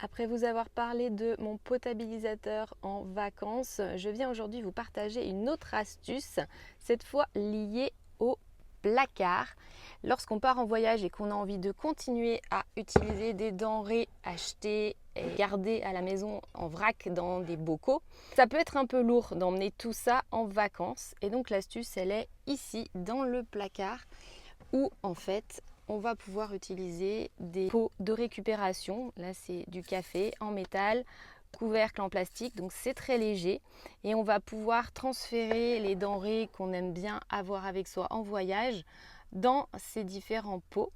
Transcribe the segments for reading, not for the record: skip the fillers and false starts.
Après vous avoir parlé de mon potabilisateur en vacances, je viens aujourd'hui vous partager une autre astuce, cette fois liée au placard. Lorsqu'on part en voyage et qu'on a envie de continuer à utiliser des denrées achetées et gardées à la maison en vrac dans des bocaux, ça peut être un peu lourd d'emmener tout ça en vacances. Et donc l'astuce, elle est ici dans le placard où en fait on va pouvoir utiliser des pots de récupération. Là c'est du café en métal, couvercle en plastique, donc c'est très léger et on va pouvoir transférer les denrées qu'on aime bien avoir avec soi en voyage dans ces différents pots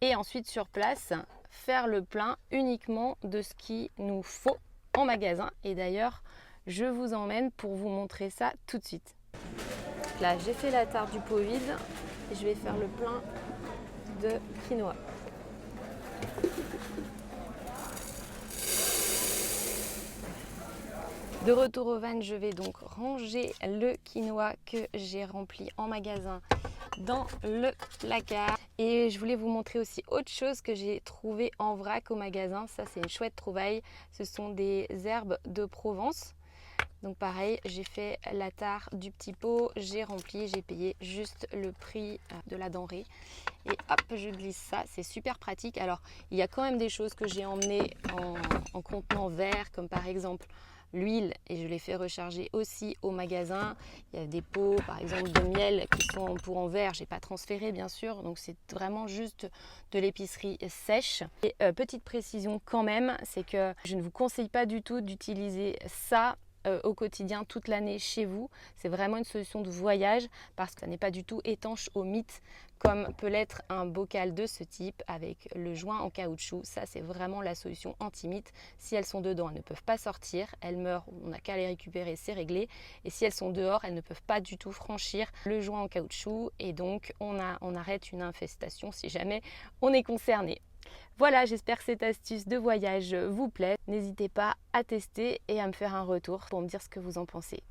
et ensuite sur place faire le plein uniquement de ce qu'il nous faut en magasin. Et d'ailleurs je vous emmène pour vous montrer ça tout de suite. Là j'ai fait la tarte du pot vide et je vais faire le plein de quinoa. De retour au van, je vais donc ranger le quinoa que j'ai rempli en magasin dans le placard. Et je voulais vous montrer aussi autre chose que j'ai trouvé en vrac au magasin. Ça, c'est une chouette trouvaille. Ce sont des herbes de Provence. Donc pareil, j'ai fait la tare du petit pot, j'ai rempli, j'ai payé juste le prix de la denrée. Et hop, je glisse ça, c'est super pratique. Alors, il y a quand même des choses que j'ai emmenées en contenant verre, comme par exemple l'huile, et je l'ai fait recharger aussi au magasin. Il y a des pots, par exemple, de miel qui sont pour en verre. Je n'ai pas transféré, bien sûr, donc c'est vraiment juste de l'épicerie sèche. Et petite précision quand même, c'est que je ne vous conseille pas du tout d'utiliser ça au quotidien toute l'année chez vous. C'est vraiment une solution de voyage parce que ça n'est pas du tout étanche aux mites comme peut l'être un bocal de ce type avec le joint en caoutchouc. Ça, c'est vraiment la solution anti-mythe. Si elles sont dedans, elles ne peuvent pas sortir, elles meurent, on n'a qu'à les récupérer, c'est réglé. Et si elles sont dehors, elles ne peuvent pas du tout franchir le joint en caoutchouc et donc on arrête une infestation si jamais on est concerné. Voilà, j'espère que cette astuce de voyage vous plaît. N'hésitez pas à tester et à me faire un retour pour me dire ce que vous en pensez.